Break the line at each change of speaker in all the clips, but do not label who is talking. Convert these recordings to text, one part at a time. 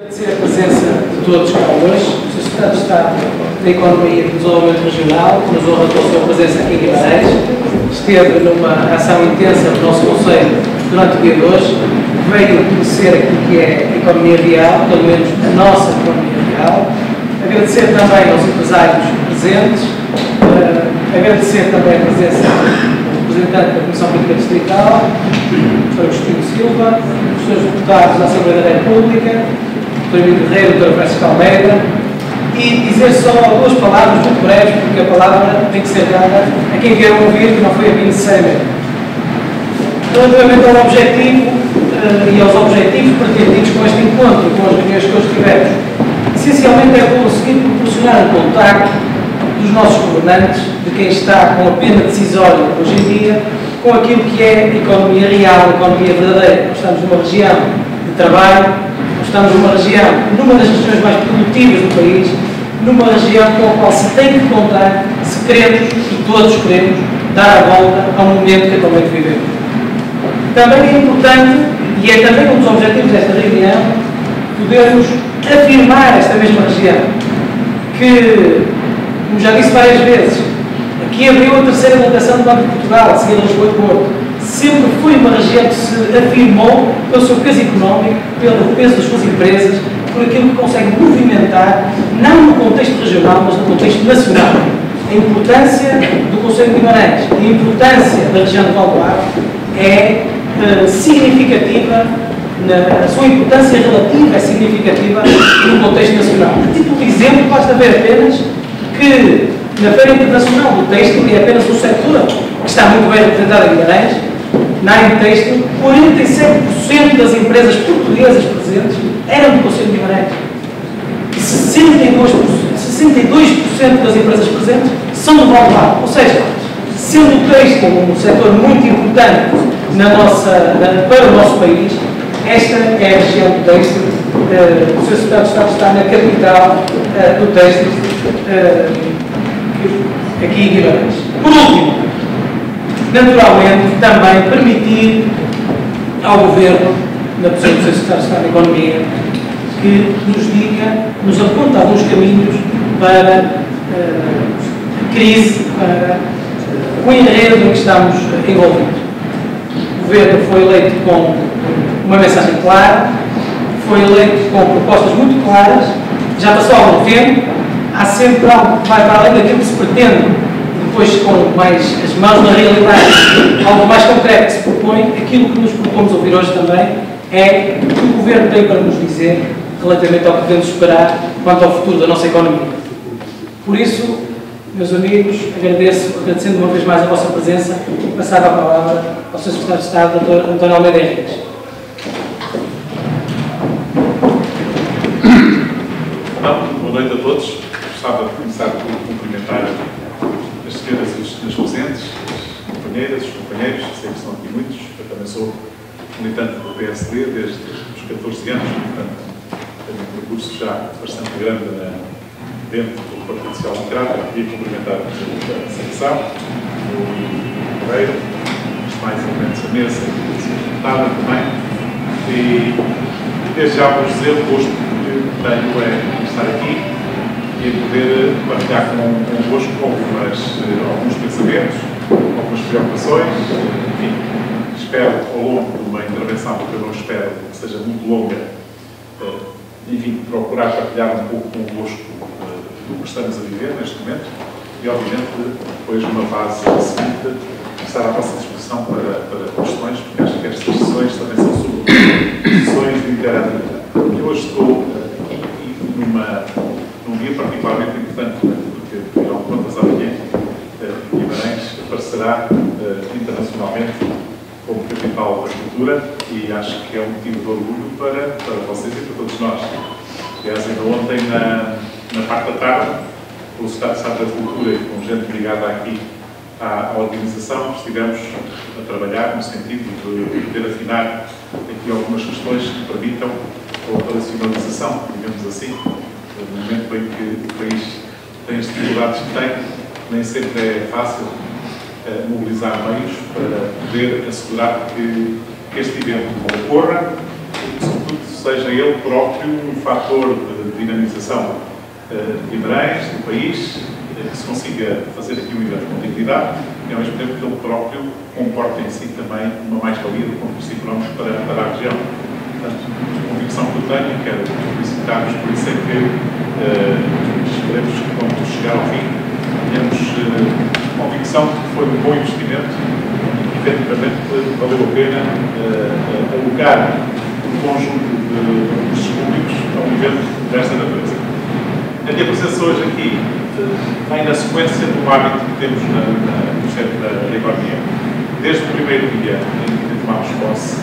Agradecer a presença de todos cá hoje, o Sr. Secretário de Estado da Economia e do Desenvolvimento Regional, que nos honra com a sua presença aqui em Guimarães, esteve numa ação intensa do nosso Conselho durante o dia de hoje, veio conhecer aquilo que é a economia real, pelo menos a nossa economia real, agradecer também aos empresários presentes, agradecer também a presença do representante da Comissão Política Distrital, o Sr. Agostinho Silva, os Srs. Deputados da Assembleia da República, Dr. Emílio Guerreiro, Dr. Francisco Almeida, e dizer só duas palavras muito breves, porque a palavra tem que ser dada a quem quer ouvir, que não foi a mim necessariamente. Relativamente ao objetivo e aos objetivos pretendidos com este encontro, com as reuniões que hoje tivemos, essencialmente é conseguir proporcionar um contacto dos nossos governantes, de quem está com a pena decisória hoje em dia, com aquilo que é a economia real, a economia verdadeira. Nós estamos numa região de trabalho, estamos numa região, numa das regiões mais produtivas do país, numa região com a qual se tem que contar se queremos, e todos queremos, dar a volta ao momento que atualmente vivemos. Também é importante, e é também um dos objetivos desta reunião, podermos afirmar esta mesma região, que, como já disse várias vezes, aqui abriu a terceira delegação do Banco de Portugal, a seguir a Lisboa e Porto. Sempre foi uma região que se afirmou pelo seu peso económico, pelo peso das suas empresas, por aquilo que consegue movimentar, não no contexto regional, mas no contexto nacional. A importância do Conselho de Guimarães, a importância da região de Valdoar é significativa, a sua importância relativa é significativa no contexto nacional. A título de exemplo, basta ver apenas que na Feira Internacional do Têxtil, que é apenas um setor que está muito bem representado em Guimarães, na área do têxtil, 47% das empresas portuguesas presentes eram do Conselho de Guimarães. E 62% das empresas presentes são do Valdoar. Ou seja, sendo o têxtil um setor muito importante para o nosso país, esta é a região do têxtil. O Sr. Secretário de Estado está na capital do têxtil, aqui em Guimarães. Por último, naturalmente, também permitir ao Governo, na pessoa do Sr. Secretário de Estado da Economia, que nos diga, nos aponte alguns caminhos para a crise, para o enredo em que estamos envolvidos. O Governo foi eleito com uma mensagem clara, foi eleito com propostas muito claras, já passou algum tempo, há sempre algo que vai para além daquilo que se pretende, depois com mais as mãos na realidade, algo mais concreto que se propõe. Aquilo que nos propomos ouvir hoje também é o que o Governo tem para nos dizer relativamente ao que devemos esperar quanto ao futuro da nossa economia. Por isso, meus amigos, agradecendo uma vez mais a vossa presença e passar a palavra ao Sr. Secretário de Estado, Dr. António Almeida Henriques.
Boa noite a todos. Gostava de começar por cumprimentar as senhoras e os senhores presentes, as companheiras, os companheiros, sei que estão aqui muitos. Eu também sou militante do PSD desde os 14 anos, portanto, tenho um percurso já bastante grande dentro do Partido Social Democrata. Queria cumprimentar o Presidente da Secção, o Guerreiro, os mais elementos da mesa, a Secretária também. E desde já vos dizer o gosto que tenho é estar aqui e poder partilhar convosco alguns pensamentos, algumas preocupações. Enfim, espero ao longo de uma intervenção, porque eu não espero que seja muito longa, enfim, procurar partilhar um pouco convosco do que estamos a viver neste momento e, obviamente, depois numa fase seguinte, estar à vossa disposição para questões, porque acho que estas sessões também são sobre sessões de interatividade. Eu hoje estou num dia particularmente importante, porque, afinal de contas, amanhã Guimarães aparecerá internacionalmente como capital da cultura e acho que é um motivo de orgulho para vocês e para todos nós. Aliás, ainda ontem, na parte da tarde, com o Secretário de Estado da Cultura e com gente ligada aqui à organização, estivemos a trabalhar no sentido de poder afinar aqui algumas questões que permitam a operacionalização, digamos assim, no momento em que o país tem as dificuldades que tem, nem sempre é fácil mobilizar meios para poder assegurar que este evento ocorra, Instituto seja ele próprio um fator de dinamização de Guimarães, do país, que se consiga fazer aqui um evento com dignidade e, ao mesmo tempo, que ele próprio comporta em si também uma mais-valia do ponto de vista económico para a região. Portanto, a convicção que eu tenho, quero felicitar-vos, por isso é que esperemos que, quando chegar ao fim, tenhamos convicção de que foi um bom investimento e que, efetivamente, valeu a pena alocar um conjunto de recursos públicos a um evento desta natureza. A minha presença hoje aqui vem na sequência do hábito que temos no centro da economia. Desde o primeiro dia em que tomámos posse,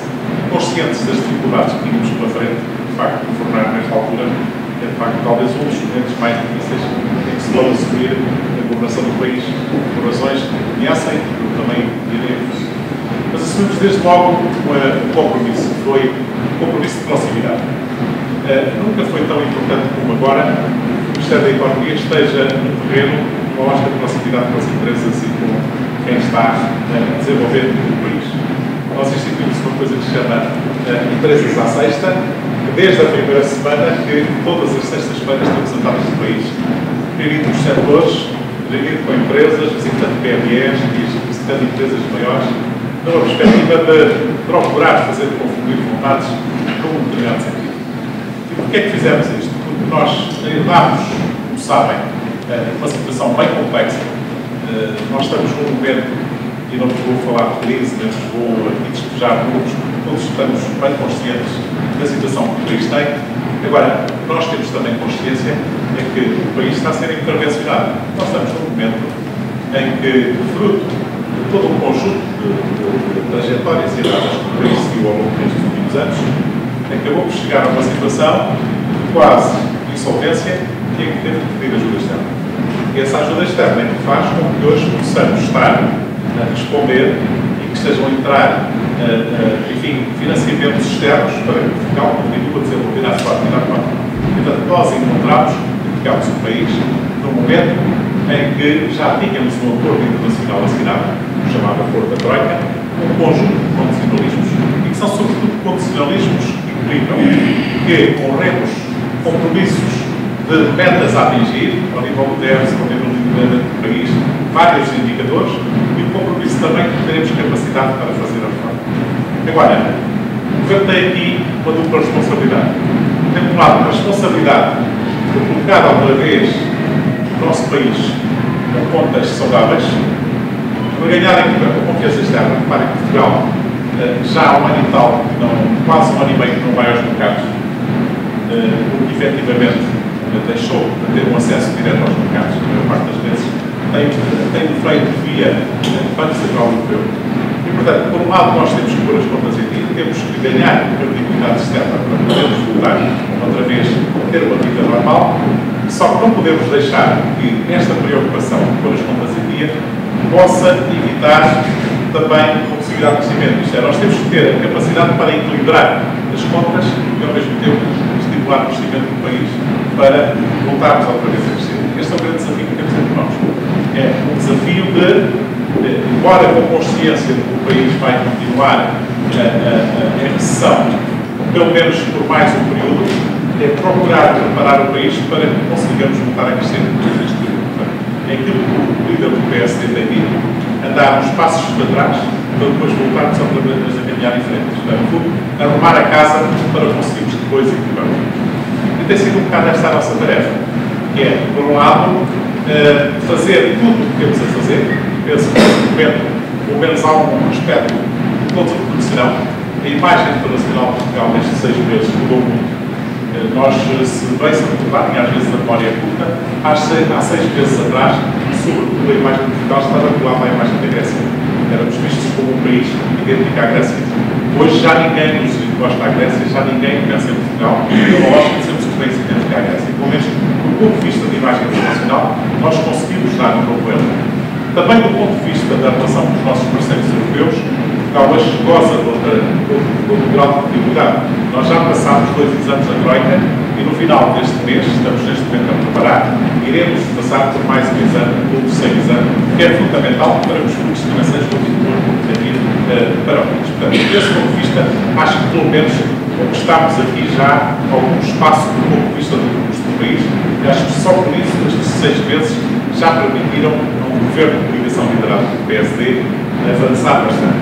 conscientes das dificuldades que tínhamos pela frente, de facto, governar nesta altura é, de facto, talvez um dos momentos mais difíceis em que se pode assumir a governação do país, por razões que conhecem e que eu também diremos. Mas assumimos desde logo um compromisso, que foi um compromisso de proximidade. Nunca foi tão importante como agora que o Ministério da Economia esteja no terreno com a lógica de proximidade com as empresas e com quem está a desenvolver o país. Nós instituímos uma coisa que se chama Empresas à Sexta, desde a primeira semana, que todas as sextas-feiras temos andadas do país, reunindo os setores, reunindo com empresas, visitando PMEs, visitando empresas maiores, numa perspectiva de procurar fazer confluir vontades num determinado sentido. E porquê é que fizemos isto? Porque nós herdámos, como sabem, uma situação bem complexa. Nós estamos num momento, e não vos vou falar de crise, nem vos vou aqui despejar números, porque todos estamos bem conscientes da situação que o país tem. Agora, nós temos também consciência de que o país está a ser intervencionado. Nós estamos num momento em que, fruto de todo um conjunto de trajetórias e datas que o país seguiu ao longo destes últimos anos, acabou por chegar a uma situação de quase insolvência e em que teve que pedir ajuda externa. E essa ajuda externa é que faz com que hoje possamos estar a responder e que estejam a entrar, enfim, financiamentos externos para que Portugal continue a desenvolver a sua atividade económica. Portanto, nós encontramos, ficamos o país, num momento em que já tínhamos um acordo internacional assinado, chamado Acordo da Troika, um conjunto de condicionalismos, e que são sobretudo condicionalismos que implicam que honremos compromissos de metas a atingir, ao nível do déficit, ao nível do endividamento do país, vários indicadores, e o compromisso também que teremos capacidade para fazer a reforma. Agora, o governo tem aqui uma dupla responsabilidade. Tem, por um lado, a responsabilidade de colocar outra vez o nosso país com contas saudáveis, para ganhar aqui a confiança externa. Reparem que Portugal já há um ano e tal, quase um ano e meio que não vai aos mercados, porque efetivamente deixou de ter um acesso direto aos mercados, a maior parte das vezes tem feito via Banco Central Europeu. E, portanto, por um lado, nós temos que pôr as contas em dia, temos que ganhar credibilidade externa para podermos voltar outra vez a ter uma vida normal, só que não podemos deixar que esta preocupação de pôr as contas em dia possa evitar também a possibilidade de crescimento. Isto é, nós temos que ter a capacidade para equilibrar as contas e, ao mesmo tempo, estimular o crescimento do país para voltarmos outra vez a crescer. Este é o grande desafio que temos entre nós. É um desafio de, embora com consciência de que o país vai continuar em recessão, pelo menos por mais um período, é procurar preparar o país para que consigamos voltar a crescer neste período. É aquilo que o líder do PSD tem dito, andar uns passos para trás, para depois voltarmos outra vez a caminhar em frente. Portanto, arrumar a casa para conseguirmos depois equilibrar. E tem sido um bocado esta a nossa tarefa, que é, por um lado, fazer tudo o que temos a fazer. Penso que neste momento, pelo menos há um aspecto de contra-produção. A imagem internacional de Portugal nestes 6 meses mudou muito. Nós, se bem se recordarem, às vezes a memória é curta, há 6 meses atrás, sobretudo a imagem de Portugal estava colada à imagem da Grécia. Éramos vistos como um país idêntico à Grécia. Hoje já ninguém nos encosta à Grécia, já ninguém pensa em Portugal. Eu acho que temos que países idênticos à Grécia. Pelo menos, do ponto de vista da imagem internacional, nós conseguimos dar um novo elo. Também do ponto de vista da relação com os nossos parceiros europeus, Portugal hoje goza de outro grau de credibilidade. Nós já passámos 2 exames da Troika e no final deste mês, estamos neste momento a preparar, iremos passar por mais um exame, o terceiro exame, que é fundamental para os fluxos financeiros continuarem a vir para o país. Portanto, desse ponto de vista, acho que pelo menos conquistámos aqui já algum espaço do ponto de vista do custo do país, e acho que só por isso, estes 6 meses, já permitiram a um governo de coligação liderado pelo PSD avançar bastante.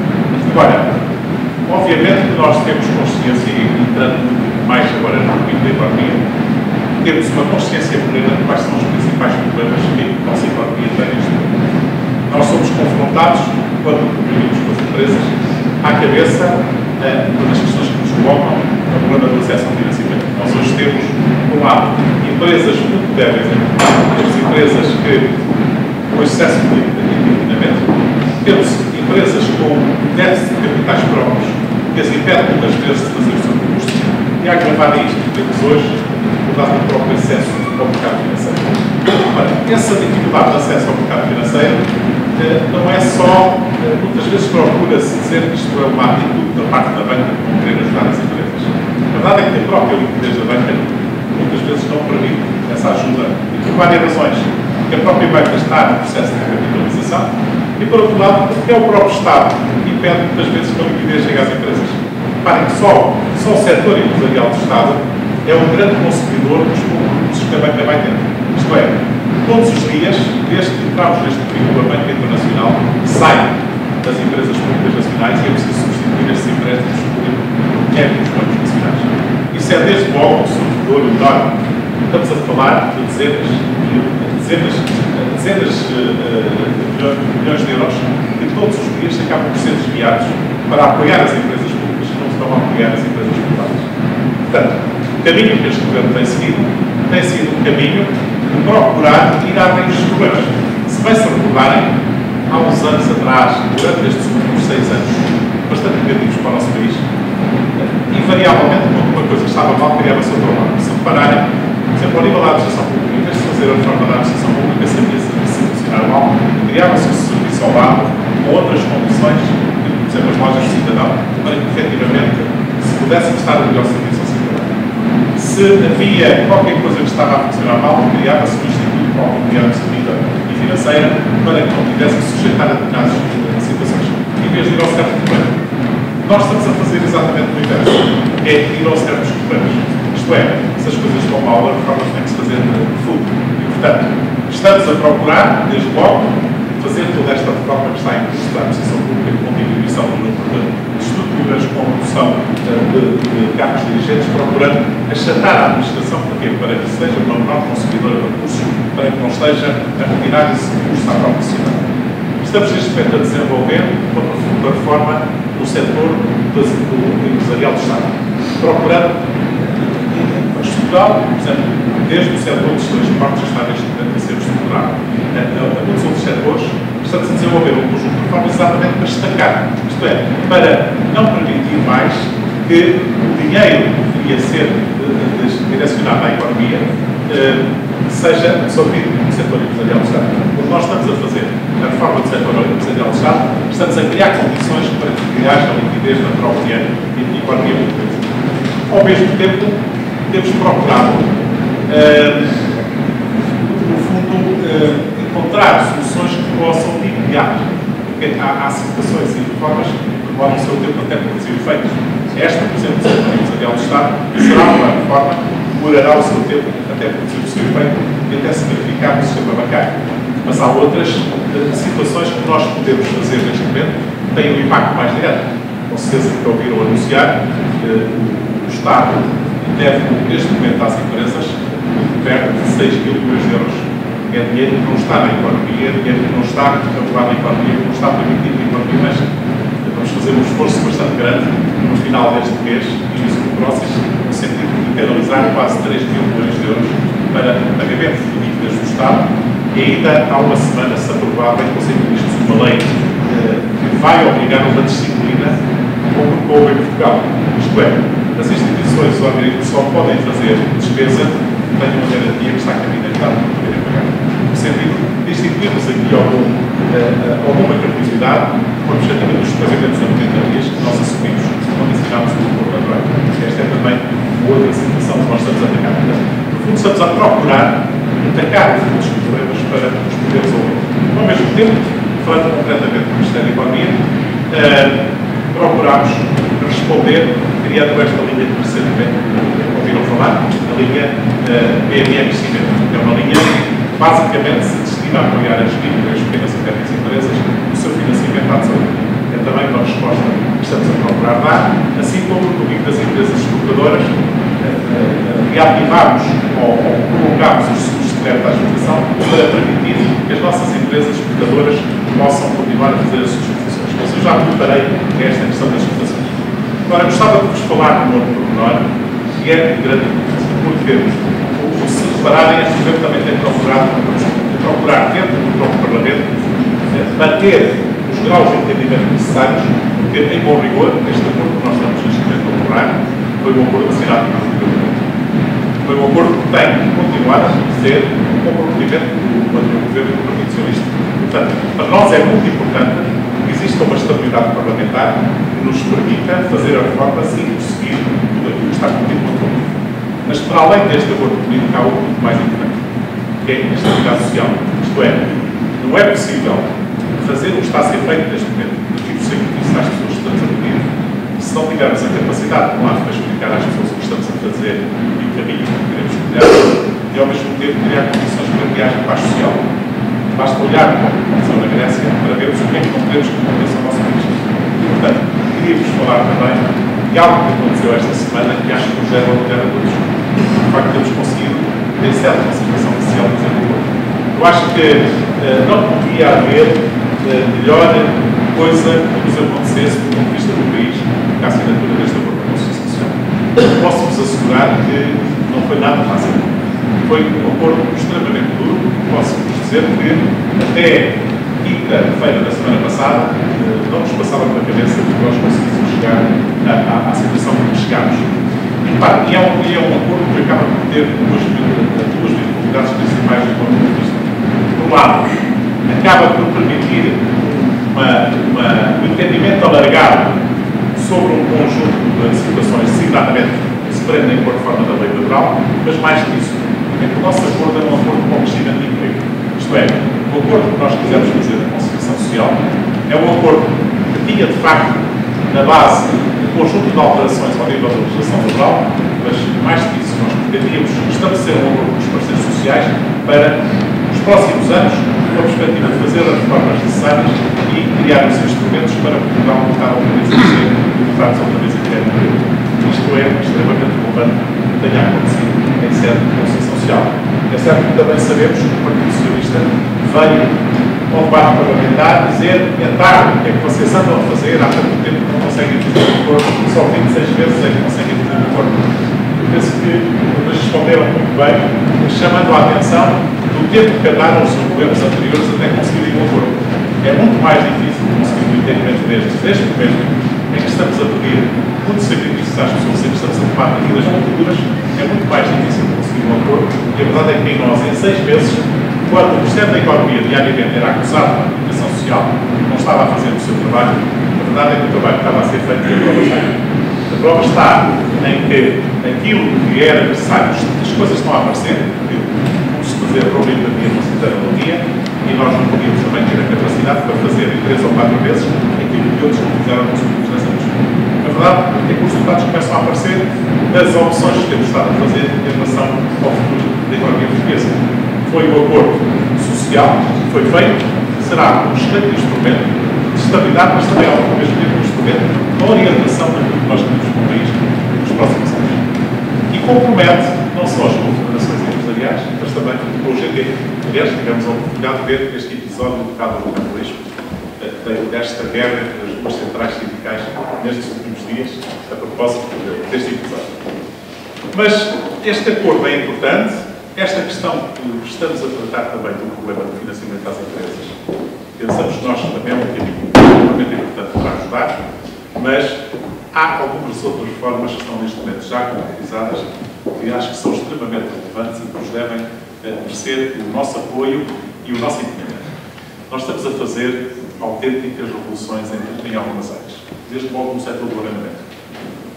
Agora, obviamente que nós temos consciência, e entrando mais agora no âmbito da economia, temos uma consciência plena de quais são os principais problemas que a nossa economia tem neste momento. Nós somos confrontados, quando vivemos com as empresas, à cabeça, uma das questões que nos colocam é o problema do acesso ao financiamento. Nós hoje temos, por um lado, empresas muito débeis, temos empresas que, com excesso de endividamento, temos empresas com déficit de capitais próprios, que as impedem muitas vezes de fazer o seu custo, e a agravar isto, temos hoje, dificuldade do próprio acesso ao mercado financeiro. Ora, essa dificuldade de acesso ao mercado financeiro não é só, muitas vezes procura-se dizer que isto é uma atitude da parte da banca de não querer ajudar as empresas. A verdade é que a própria liquidez da banca muitas vezes não permite essa ajuda, e por várias razões. Porque a própria banca está no processo de recapitalização e, por outro lado, porque é o próprio Estado que impede muitas vezes que a liquidez chegue às empresas. Reparem que só o setor empresarial do Estado é um grande consumidor dos recursos que a banca vai ter. Isto é, todos os dias, desde que entramos neste período, a banca internacional sai das empresas públicas nacionais e é preciso substituir estes empréstimos por dinheiro dos bancos nacionais. Isso é desde logo um sofredor enorme. Estamos a falar de dezenas de milhões de euros que todos os dias acabam por ser desviados para apoiar as empresas públicas que não estão a apoiar as empresas privadas. Portanto, o caminho que este governo tem sido um caminho de procurar ir além dos problemas. Se bem se recordarem, há uns anos atrás, durante estes últimos 6 anos, bastante negativos para o nosso país, invariavelmente, quando uma coisa estava mal, criava-se outra lado. Se repararem, por exemplo, ao nível da administração pública, em vez de fazer a reforma da administração pública, sabia se funcionar mal, criava-se um serviço ao lado, com outras condições, por exemplo, as lojas de cidadão, para que, efetivamente, se pudesse prestar o melhor serviço ao cidadão. Se havia qualquer coisa que estava a funcionar mal, criava-se um instituto próprio de administrativa e financeira para que não tivesse que sujeitar a determinadas situações. Em vez de ir ao certo problema. Nós estamos a fazer exatamente o inverso. É ir aos certos problemas. Isto é, se as coisas estão mal, a reforma tem que se fazer de fundo. E, portanto, estamos a procurar, desde logo, fazer toda esta reforma que está em curso da administração pública, com diminuição do número de estruturas, com redução de cargos dirigentes, procurando achatar a administração, porque para que seja uma menor consumidora de recursos, para que não esteja a retirar esse recurso à própria sociedade. Estamos neste momento a desenvolver uma profunda reforma no setor do empresarial do Estado, procurando estrutural, por exemplo, desde o setor dos transportes está neste momento a ser estruturado. A muitos outros setores, estamos a desenvolver um conjunto de reformas exatamente para estancar, isto é, para não permitir mais que o dinheiro que deveria ser direcionado à economia seja absorvido no setor empresarial do Estado. O que nós estamos a fazer na reforma do setor empresarial do Estado, estamos a criar condições para que haja liquidez na própria economia portuguesa. Ao mesmo tempo, temos procurado, no fundo, encontrar soluções que possam de imediato, porque há situações e reformas que demoram o seu tempo até produzir efeitos. Esta, por exemplo, do setor empresarial do Estado, será uma reforma que demorará o seu tempo até produzir o seu efeito e até se verificar no sistema bancário. Mas há outras situações que nós podemos fazer neste momento que têm um impacto mais direto. Com certeza que ouviram anunciar que o Estado deve, neste momento, às empresas, perto de 6 mil milhões de euros. É dinheiro que não está na economia, dinheiro que não está calculado na economia, que não está permitido na economia, mas vamos fazer um esforço bastante grande no final deste mês, início do próximo, no sentido de canalizar quase 3 mil milhões de euros para pagamento de dívidas do Estado. E ainda há uma semana se aprovava em Conselho de Ministros uma lei que vai obrigar a uma disciplina como houve em Portugal. Isto é, as instituições e os organismos só podem fazer despesa que tenham uma garantia que está caminhada para poderem pagar. No sentido de instituirmos aqui alguma credibilidade com o objetivo dos pagamentos a 90 dias que nós assumimos quando ensinámos o Corpo Natural. Esta é também outra situação que nós estamos a atacar. No fundo, estamos a procurar atacar os problemas para os poderes ouvir. Ao mesmo tempo, falando concretamente do Ministério da Economia, procuramos responder, criando esta linha de recentemente, ouviram falar, a linha BME Crescimento. É uma linha que basicamente se destina a apoiar as pequenas e médias empresas no seu financiamento à saúde. É também uma resposta que estamos a procurar dar, assim como no caminho das empresas exportadoras, reativamos ou prolongamos os seguros de crédito à exportação para permitir que as nossas empresas exportadoras possam continuar a fazer as suas funções. Mas eu já preparei esta questão das exportações. Agora, gostava de vos falar de um outro pormenor, que é de grande importância, porque, se repararem, este governo também tem procurar dentro do próprio Parlamento, manter os graus de entendimento necessários, porque, em bom rigor, este acordo que nós estamos neste momento a elaborar foi um acordo assinado pelo Governo. Foi um acordo que tem que continuar a ser um comprometimento do Governo e do Partido Socialista. Portanto, para nós é muito importante que exista uma estabilidade parlamentar que nos permita fazer a reforma sem conseguir tudo aquilo que está contido no acordo. Mas, para além deste acordo político, há outro muito mais importante, que é a estabilidade social. Isto é, não é possível fazer o que está a ser feito neste momento, porque o sacrifício às pessoas que estamos a pedir, se não tivermos a capacidade, de um lado, para explicar às pessoas o que estamos a fazer e o caminho que queremos trilhar, e ao mesmo tempo criar condições para criar paz social. Basta olhar para a população na Grécia para vermos o que é que não podemos que aconteça ao nosso país. Portanto, queria-vos falar também de algo que aconteceu esta semana que acho que nos deve orgulhar a todos. De facto, temos conseguido ter certa concentração social no desenvolvimento. Eu acho que não podia haver melhor coisa que nos acontecesse do ponto de vista do país que a assinatura deste acordo com a Associação Social. Posso-vos assegurar que não foi nada fácil. Foi um acordo extremamente duro. Posso-vos dizer que até quinta-feira da semana passada não nos passava pela cabeça que nós conseguíssemos chegar à situação que chegámos. E é um acordo que acaba por ter duas dificuldades principais do ponto de vista. Por um lado, acaba por permitir um entendimento alargado sobre um conjunto de situações, designadamente, que se prendem por forma da lei laboral, mas mais que isso, é que o nosso acordo é um acordo com o crescimento de emprego. Isto é, o acordo que nós quisemos fazer da conciliação social é um acordo que tinha, de facto, na base, um conjunto de alterações ao nível da legislação laboral, mas mais que isso, nós pretendíamos estabelecer um acordo com os parceiros sociais para, nos próximos anos, com a perspectiva de fazer as reformas necessárias e criar os instrumentos para Portugal voltar outra vez a ser votados outra vez a criar emprego. Isto é extremamente relevante que tenha acontecido em sede de conciliação social. É certo que também sabemos que o Partido Socialista veio ao debate parlamentar dizer é tarde, o que é que vocês andam a fazer, há tanto tempo que não conseguem fazer o acordo, só 26 vezes é que conseguem fazer o acordo. Eu penso que eles responderam muito bem, chamando a atenção do tempo que andaram os governos anteriores até conseguirem um acordo. É muito mais difícil conseguir um entendimento deste momento em que estamos a pedir muito sacrifício às pessoas, em que estamos a tomar medidas futuras, é muito mais difícil conseguir um acordo. E a verdade é que nós, em 6 meses, quando o Ministério da Economia diariamente era acusado de comunicação social, não estava a fazer o seu trabalho, a verdade é que o trabalho estava a ser feito e a prova está. A prova está em que aquilo que era necessário, as coisas estão a aparecer, porque se fazer reunir da minha consideração no dia, e nós não podíamos também ter a capacidade para fazer em 3 ou 4 meses aquilo que outros não fizeram nos últimos 10 anos. A verdade é que os resultados começam a aparecer das opções que temos estado a fazer em relação ao futuro da economia portuguesa. Foi o acordo social que foi feito, será um excelente instrumento de estabilidade, mas também ao mesmo tempo um instrumento de orientação daquilo que nós temos no país nos próximos anos. E compromete não só as confederações empresariais, mas também o GT. Aliás, tivemos a oportunidade de ver este episódio do bocado do jornalismo desta guerra entre as duas centrais sindicais nestes últimos dias, a propósito deste episódio. Mas este acordo é importante. Esta questão que estamos a tratar também do problema do financiamento às empresas, pensamos que nós também é um caminho extremamente importante para ajudar, mas há algumas outras formas que estão neste momento já concretizadas que acho que são extremamente relevantes e que nos devem merecer o nosso apoio e o nosso empenho. Nós estamos a fazer autênticas revoluções em algumas áreas, desde logo no setor do arrendamento.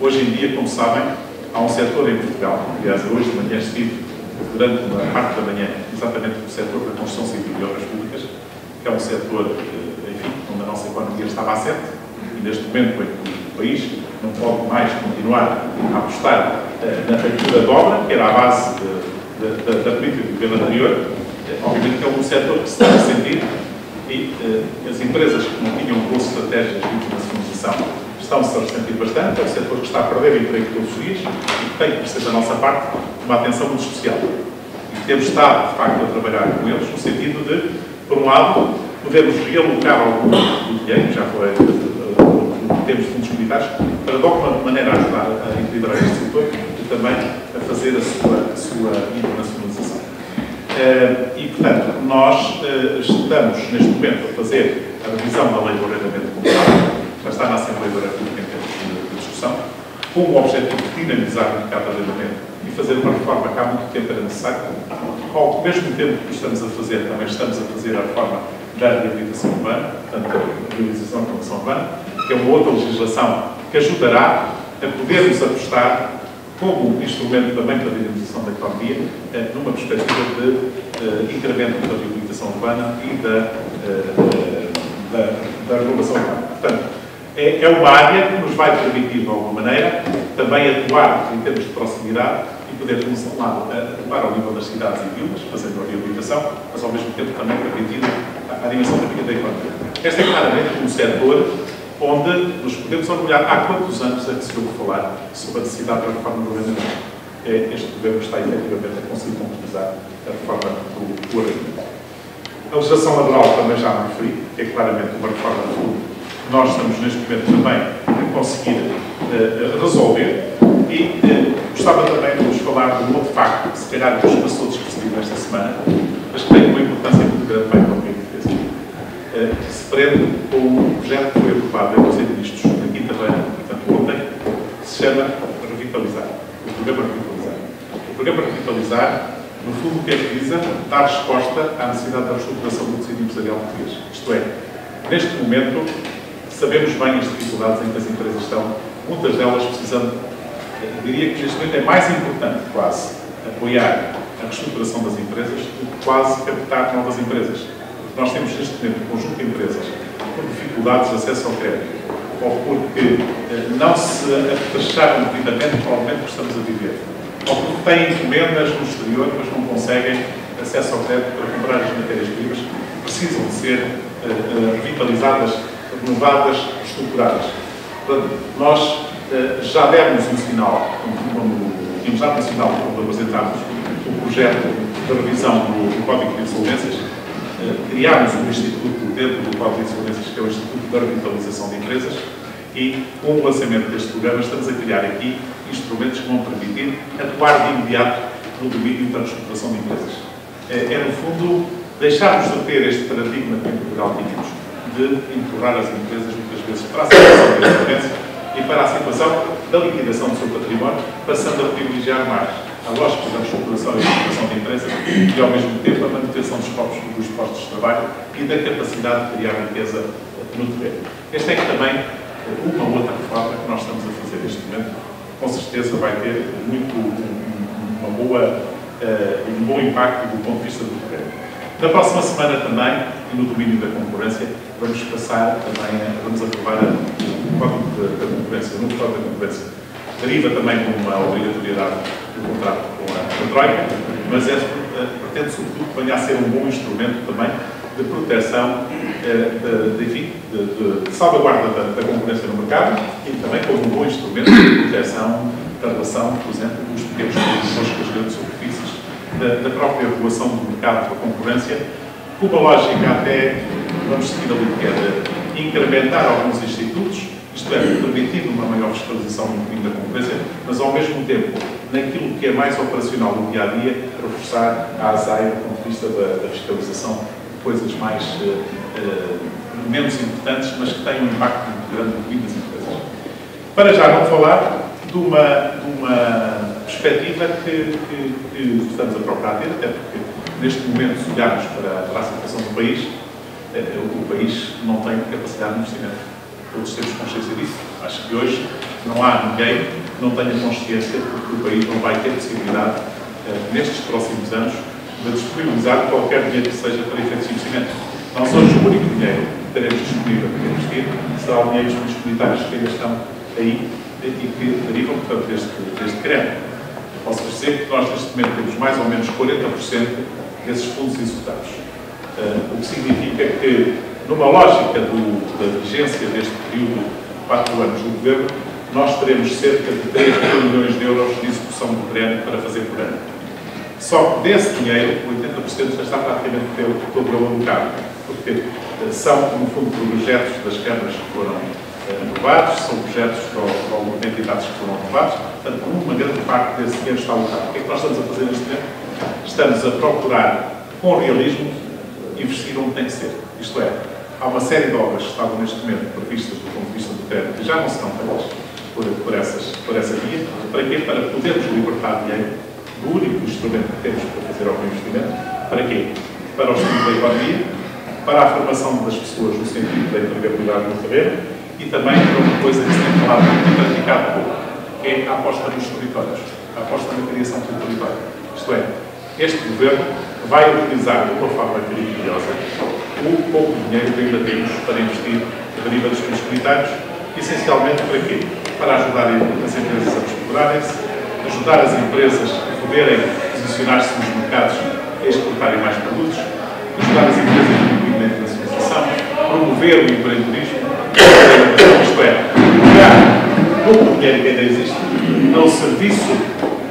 Hoje em dia, como sabem, há um setor em Portugal, aliás, hoje de manhã estive durante uma parte da manhã, exatamente no setor da construção civil e obras públicas, que é um setor, enfim, onde a nossa economia estava assente, e neste momento em que o país não pode mais continuar a apostar na abertura de obra, que era a base da política do governo anterior. Obviamente que é um setor que se está a sentir e as empresas que não tinham boas estratégias de internacionalização estão-se a ressentir bastante. É um setor que está a perder emprego todos os dias e que tem que precisar da nossa parte uma atenção muito especial. E temos estado, de facto, a trabalhar com eles no sentido de, por um lado, podermos realocar algum do dinheiro, já foi temos fundos militares, para de alguma maneira ajudar a equilibrar este setor e também a fazer a sua internacionalização. E, portanto, nós estamos neste momento a fazer a revisão da Lei do Arrendamento Comunitário, já está na Assembleia da República em termos de discussão, com o objetivo de dinamizar o mercado de arrendamento e fazer uma reforma que há muito tempo era necessária. Ao mesmo tempo que estamos a fazer, também estamos a fazer a reforma da reabilitação urbana, tanto a realização da promoção urbana, que é uma outra legislação que ajudará a podermos apostar como instrumento também para a dinamização da economia, numa perspectiva de incremento da reabilitação urbana e da renovação urbana. Portanto, é uma área que nos vai permitir, de alguma maneira, também atuar em termos de proximidade e poder, por um lado, atuar ao nível das cidades e vilas, fazendo a reabilitação, mas ao mesmo tempo também permitindo a dimensão da vida da economia. Este é claramente um setor onde nos podemos orgulhar. Há quantos anos é que se ouve falar sobre a necessidade da reforma do arrendamento? Este governo está efetivamente a conseguir concretizar a reforma do arrendamento. A legislação laboral também já me referi, é claramente uma reforma do fundo. Nós estamos neste momento também a conseguir resolver e gostava também de vos falar de um outro facto que se calhar nos passou despercebido esta semana, mas que tem uma importância muito grande para a economia portuguesa, que se prende com um projeto que foi aprovado em Conselho de Ministros na quinta-feira, portanto ontem, que se chama Revitalizar. O programa Revitalizar. O programa Revitalizar, no fundo, o que é que visa? Dar resposta à necessidade da reestruturação do tecido empresarial português. Isto é, neste momento, sabemos bem as dificuldades em que as empresas estão, muitas delas precisando, eu diria que neste momento é mais importante, quase, apoiar a reestruturação das empresas do que quase captar novas empresas. Nós temos neste momento um conjunto de empresas com dificuldades de acesso ao crédito, ou porque não se apetracharam devidamente para o momento que estamos a viver, ou porque têm encomendas no exterior, mas não conseguem acesso ao crédito para comprar as matérias-primas, precisam de ser revitalizadas, renovadas, estruturadas. Portanto, nós já demos um sinal, tínhamos dado um sinal quando apresentámos o projeto de revisão do Código de Insolvências. Criámos um instituto dentro do Código de Insolvências, que é o Instituto da Revitalização de Empresas, e com o lançamento deste programa estamos a criar aqui instrumentos que vão permitir atuar de imediato no domínio da reestruturação de empresas. É, no fundo, deixarmos de ter este paradigma que em Portugal tínhamos, de empurrar as empresas muitas vezes para a situação da insolvência e para a situação da liquidação do seu património, passando a privilegiar mais a lógica da reestruturação e reestruturação de empresas e, ao mesmo tempo, a manutenção dos postos de trabalho e da capacidade de criar riqueza no terreno. Esta é que também uma outra reforma que nós estamos a fazer neste momento, com certeza vai ter um bom impacto do ponto de vista do terreno. Na próxima semana também, e no domínio da concorrência, vamos passar também, vamos aprovar o Código da Concorrência, o novo Código da Concorrência. Deriva também de uma obrigatoriedade do contrato com a Troika, mas pretende, sobretudo, que venha a ser um bom instrumento também de proteção, de salvaguarda da concorrência no mercado e também como um bom instrumento de proteção da relação, por exemplo, dos pequenos produtores com as grandes superfícies, da própria regulação do mercado da concorrência, com uma lógica até, vamos seguir ali, que é de incrementar alguns institutos, isto é, permitindo uma maior fiscalização no domínio da concorrência, mas ao mesmo tempo, naquilo que é mais operacional no dia-a-dia, reforçar a ASAI do ponto de vista da fiscalização de coisas mais, menos importantes, mas que têm um impacto muito grande no domínio das empresas. Para já não falar de uma perspectiva que estamos a procurar ter, até porque neste momento, se olharmos para a situação do país, o país não tem capacidade de investimento. Todos temos consciência disso. Acho que hoje não há ninguém que não tenha consciência de que o país não vai ter possibilidade, nestes próximos anos, de disponibilizar qualquer dinheiro que seja para efeitos de investimento. Nós hoje o único dinheiro que teremos disponível para investir será o dinheiro dos fundos comunitários que ainda estão aí e que derivam, portanto, deste crédito. Posso dizer que nós, neste momento, temos mais ou menos 40% desses fundos executados. O que significa que, numa lógica da vigência deste período de 4 anos do Governo, nós teremos cerca de 3 milhões de euros de execução do crédito para fazer por ano. Só que desse dinheiro, 80% já está praticamente todo ele alocado, porque são, no fundo, projetos das câmaras que foram aprovados, são projetos de entidades que foram aprovados, portanto, uma grande parte desse dinheiro está alocado. O que é que nós estamos a fazer neste momento? Estamos a procurar, com realismo, investir onde tem que ser. Isto é, há uma série de obras que estavam neste momento previstas do ponto de vista do crédito e já não serão feitas por essa via. Para quê? Para podermos libertar dinheiro do único instrumento que temos para fazer algum investimento. Para quê? Para o estudo da economia, para a formação das pessoas no sentido da empregabilidade no terreno e também para uma coisa que se tem falado muito e praticado pouco, que é a aposta nos territórios, a aposta na criação do território. Isto é, este Governo vai utilizar de uma forma criteriosa o pouco dinheiro que ainda temos para investir na deriva dos fundos comunitários, essencialmente para quê? Para ajudar as empresas a estruturarem-se, ajudar as empresas a poderem posicionar-se nos mercados e exportarem mais produtos, ajudar as empresas a incluir na internacionalização, promover o empreendedorismo, isto é, pegar pouco dinheiro que ainda existe ao serviço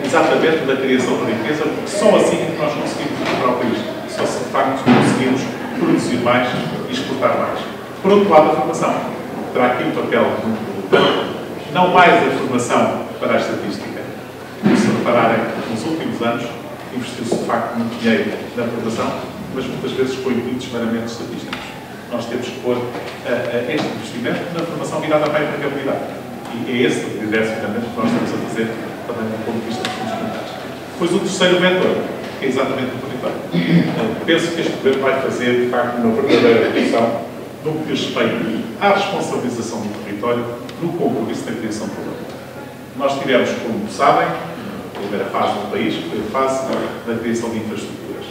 exatamente da criação de riqueza, porque só assim que nós conseguimos recuperar o país. Só se de facto conseguimos produzir mais e exportar mais. Por outro lado, a formação. Terá aqui um papel muito importante. Não mais a formação para a estatística. Se repararem, nos últimos anos, investiu-se de facto muito dinheiro na formação, mas muitas vezes com intuitos meramente estatísticos. Nós temos que pôr este investimento na formação virada para a empregabilidade. E é esse o direcionamento que nós estamos a fazer também do ponto de vista dos fundos comunitários. Depois o terceiro vetor, que é exatamente o território. Penso que este Governo vai fazer, de facto, uma verdadeira redução no que diz respeito à responsabilização do território no compromisso da criação de valor. Nós tivemos, como sabem, a primeira fase do país, que foi a fase da criação de infraestruturas.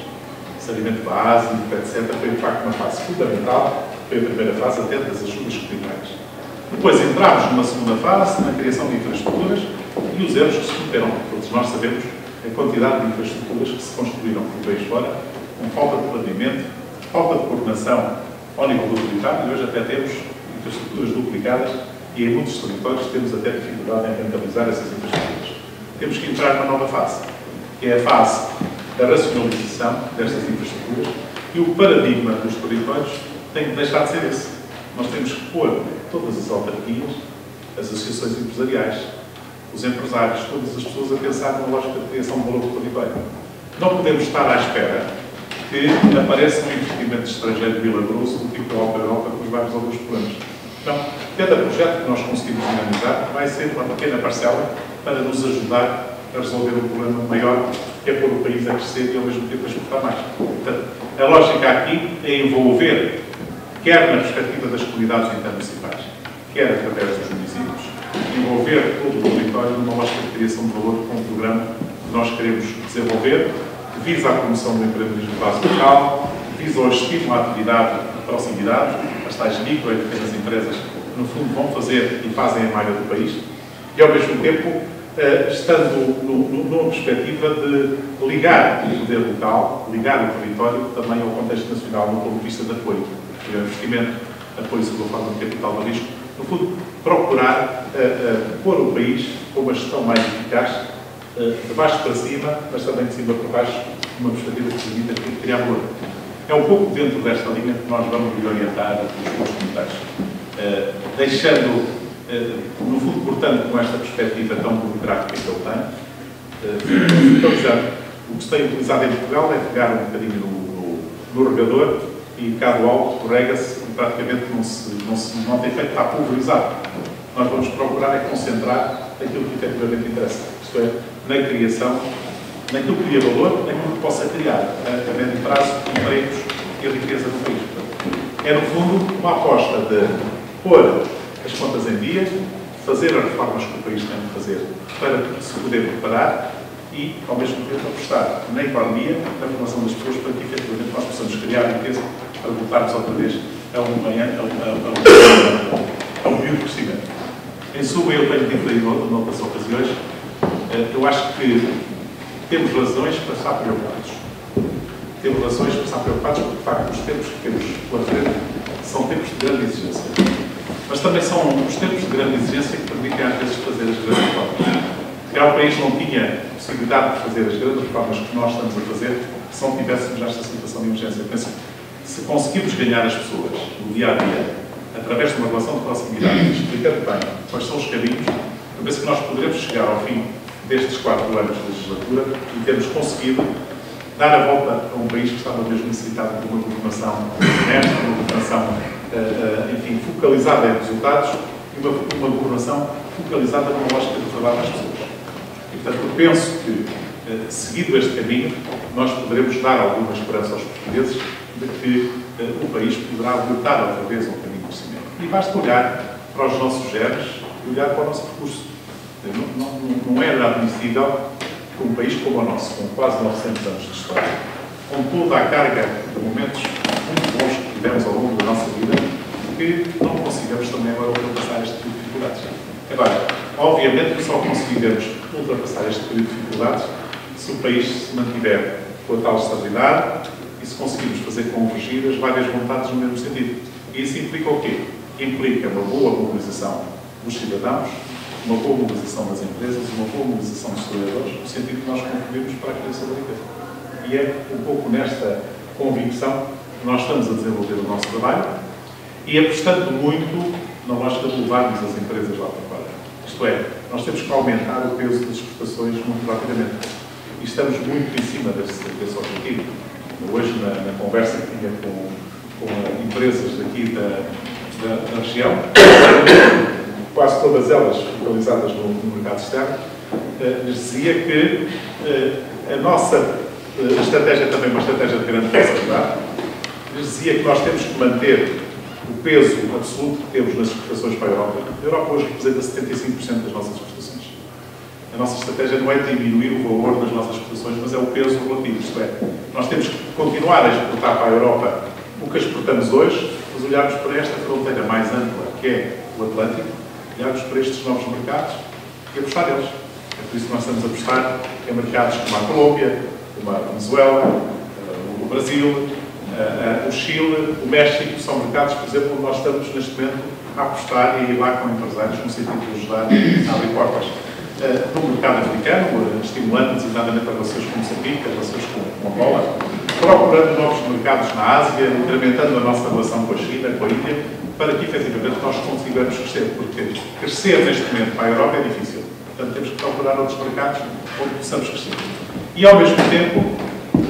Saneamento básico, etc. Foi, de facto, uma fase fundamental. Foi a primeira fase até das ajudas comunitárias. Depois entramos numa segunda fase, na criação de infraestruturas, e os erros que se cometeram. Todos nós sabemos a quantidade de infraestruturas que se construíram por país fora, com falta de planeamento, falta de coordenação ao nível do território, e hoje até temos infraestruturas duplicadas e em muitos territórios temos até dificuldade em rentabilizar essas infraestruturas. Temos que entrar numa nova fase, que é a fase da racionalização destas infraestruturas, e o paradigma dos territórios tem que deixar de ser esse. Nós temos que pôr todas as autarquias, as associações empresariais, os empresários, todas as pessoas a pensar numa lógica de criação de valor do território. Não podemos estar à espera que apareça um investimento estrangeiro milagroso do tipo da Europa que nos vai resolver os problemas. Não. Cada projeto que nós conseguimos dinamizar vai ser uma pequena parcela para nos ajudar a resolver um problema maior, que é pôr o país a crescer e ao mesmo tempo a exportar mais. Portanto, a lógica aqui é envolver, quer na perspectiva das comunidades intermunicipais, quer através dos municípios, envolver todo o território numa lógica de criação de valor com um programa que nós queremos desenvolver, que visa a promoção do empreendedorismo de base local, que visa o estímulo à atividade de proximidade, as tais micro e pequenas empresas que, no fundo, vão fazer e fazem a malha do país, e, ao mesmo tempo, estando numa perspectiva de ligar o poder local, ligar o território também ao contexto nacional, do ponto de vista de apoio, de investimento, apoio sobre a forma de capital de risco, no fundo, procurar pôr o país com uma gestão mais eficaz, de baixo para cima, mas também de cima para baixo, numa perspectiva que permita criar valor. É um pouco dentro desta linha que nós vamos orientar os fundos comunitários, deixando, no fundo, portanto, com esta perspectiva tão burocrática que ele tem, o que se tem utilizado em Portugal é pegar um bocadinho no regador e cá do alto rega-se e praticamente não tem feito, está pulverizado. Nós vamos procurar é concentrar aquilo que efetivamente interessa. Isto é, na criação, naquilo que cria valor, naquilo que possa criar, a médio prazo, empregos e a riqueza do país. É, no fundo, uma aposta de pôr as contas em dia, fazer as reformas que o país tem de fazer para se poder preparar e, ao mesmo tempo, apostar na economia, na formação das pessoas, para que, efetivamente, nós possamos criar riqueza para voltarmos outra vez a um biocrescimento. Em suma, eu tenho dito aí noutras ocasiões, eu acho que temos razões para estar preocupados. Temos razões para estar preocupados porque, de facto, os tempos que temos pela frente são tempos de grande exigência. Mas também são os tempos de grande exigência que permitem, às vezes, fazer as grandes reformas. Portugal, o país não tinha possibilidade de fazer as grandes reformas que nós estamos a fazer se não tivéssemos esta situação de emergência. Penso que se conseguirmos ganhar as pessoas no dia-a-dia, através de uma relação de proximidade, explicando bem quais são os caminhos, eu penso que nós poderemos chegar ao fim destes 4 anos de legislatura e termos conseguido dar a volta a um país que estava mesmo necessitado de uma governação honesta, uma governação, enfim, focalizada em resultados e uma governação focalizada numa lógica de trabalho às pessoas. E, portanto, eu penso que, seguido este caminho, nós poderemos dar alguma esperança aos portugueses de que o país poderá voltar outra vez ao caminho do crescimento. E basta olhar para os nossos genes e olhar para o nosso percurso. Não é admissível que um país como o nosso, com quase 900 anos de história, com toda a carga de momentos muito bons que tivemos ao longo da nossa vida, que não consigamos também agora ultrapassar este tipo de dificuldades. Agora, obviamente que só conseguiremos ultrapassar este período de dificuldades se o país se mantiver com a tal estabilidade e se conseguirmos fazer convergir as várias vontades no mesmo sentido. E isso implica o quê? Implica uma boa mobilização dos cidadãos, uma boa mobilização das empresas, uma boa mobilização dos trabalhadores, no sentido que nós contribuímos para a criação da riqueza. E é um pouco nesta convicção que nós estamos a desenvolver o nosso trabalho e apostando muito na lógica de levarmos as empresas lá para fora. Isto é, nós temos que aumentar o peso das exportações muito rapidamente. E estamos muito em cima desse objetivo. Hoje, na conversa que tinha com empresas daqui da região, quase todas elas focalizadas no mercado externo, lhes dizia que a nossa estratégia também é uma estratégia de grande responsabilidade. Lhes dizia que nós temos que manter o peso absoluto que temos nas exportações para a Europa. A Europa hoje representa 75% das nossas exportações. A nossa estratégia não é diminuir o valor das nossas exportações, mas é o peso relativo. Isto é, nós temos que continuar a exportar para a Europa o que exportamos hoje, mas olharmos para esta fronteira mais ampla, que é o Atlântico, olharmos para estes novos mercados e apostar neles. É por isso que nós estamos a apostar em mercados como a Colômbia, como a Venezuela, o Brasil, o Chile, o México. São mercados, por exemplo, onde nós estamos neste momento a apostar e a ir lá com empresários no sentido de ajudar a abrir portas. No mercado africano, estimulando exatamente as relações com Moçambique, as relações com Angola, procurando novos mercados na Ásia, incrementando a nossa relação com a China, com a Índia, para que efetivamente nós consigamos crescer, porque crescer neste momento para a Europa é difícil. Portanto, temos que procurar outros mercados onde possamos crescer. E, ao mesmo tempo,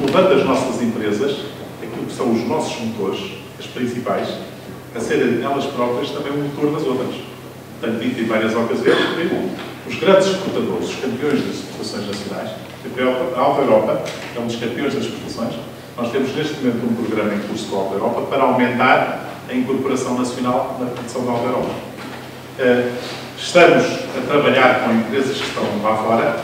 levando as nossas empresas, aquilo que são os nossos motores, as principais, a serem elas próprias também um motor das outras. Tenho dito em várias ocasiões que os grandes exportadores, os campeões das exportações nacionais, a Alta Europa é um dos campeões das exportações. Nós temos neste momento um programa em curso com a Alta Europa para aumentar a incorporação nacional na produção da Alta Europa. Estamos a trabalhar com empresas que estão lá fora,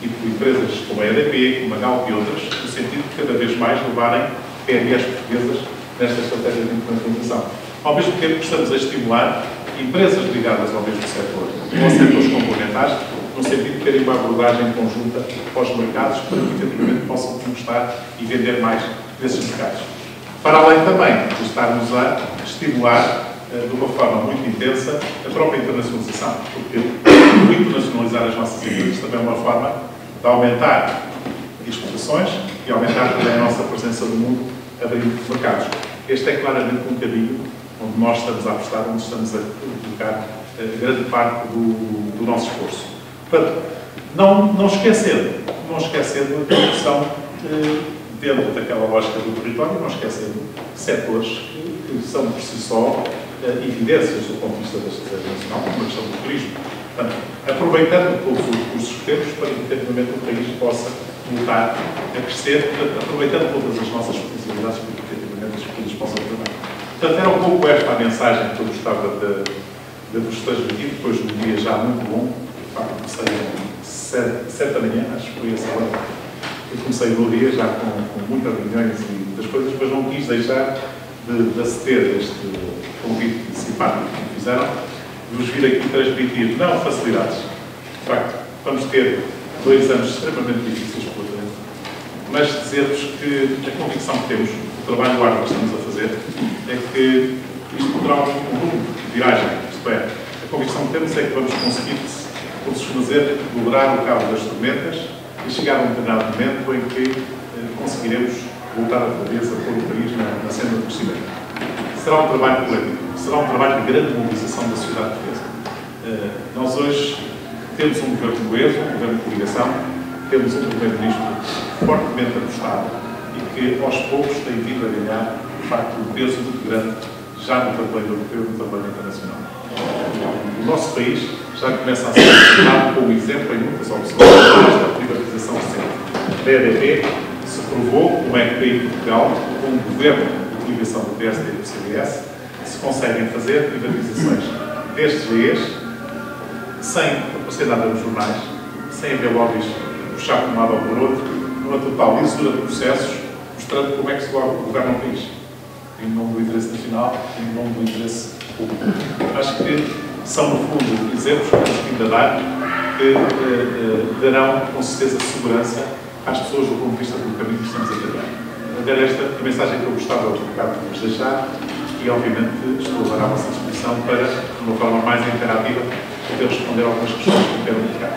tipo empresas como a EDP, como a Galp e outras, no sentido de cada vez mais levarem PMEs portuguesas nesta estratégia de implementação. Ao mesmo tempo que estamos a estimular empresas ligadas ao mesmo setor, ou setores complementares, no sentido de terem uma abordagem conjunta aos mercados para que efetivamente possam conquistar e vender mais desses mercados. Para além também de estarmos a estimular de uma forma muito intensa a própria internacionalização, porque internacionalizar as nossas empresas também é uma forma de aumentar exportações e aumentar também a nossa presença no mundo, abrindo mercados. Este é claramente um caminho onde nós estamos a apostar, onde estamos a colocar grande parte do nosso esforço. Portanto, não esquecendo a produção dentro daquela lógica do território, não esquecendo setores que são por si só evidências do ponto de vista da estratégia nacional, como a questão do turismo. Portanto, aproveitando todos os recursos que temos para que efetivamente o país possa voltar a crescer, aproveitando todas as nossas possibilidades para que efetivamente as coisas possam trabalhar. Portanto, era um pouco esta a mensagem que eu gostava de vos transmitir, depois de um dia já muito longo. De facto, comecei às 7 da manhã, acho que foi essa hora. Eu comecei no dia já com muitas reuniões e muitas coisas, mas não quis deixar de aceder a este convite simpático que me fizeram vos vir aqui transmitir, não facilidades. De facto, vamos ter 2 anos extremamente difíceis pela frente, mas dizer-vos que a convicção que temos, o trabalho árduo que estamos a fazer, é que isto poderá um rumo de viragem. Isto é, a convicção que temos é que vamos conseguir, por se fazer, dobrar o cabo das tormentas e chegar a um determinado momento em que conseguiremos voltar outra vez a pôr o país na senda do crescimento. Será um trabalho coletivo, será um trabalho de grande mobilização da sociedade portuguesa. Nós hoje temos um governo coeso, um governo de coligação, temos um primeiro-ministro fortemente apostado e que aos poucos tem vindo a ganhar, de facto, um peso muito grande já no tabuleiro europeu e no tabuleiro internacional. O nosso país já começa a ser tornado como exemplo em muitas observações da privatização recente. A EDP se provou como é que em Portugal, com um governo de coligação do PSD e do CDS, se conseguem fazer privatizações destes leis sem aparecer nada nos jornais, sem haver lobbies puxar por um lado ou por outro, numa total lisura de processos, mostrando como é que se governa o país. Em nome do interesse nacional, em nome do interesse público. Acho que são, no fundo, exemplos que temos vindo a dar que darão, com certeza, segurança às pessoas do ponto de vista do caminho que estamos a trabalhar. Era esta a mensagem que eu gostava de vos deixar e, obviamente, estou agora à vossa disposição para, de uma forma mais interativa, poder responder a algumas questões que me queiram colocar.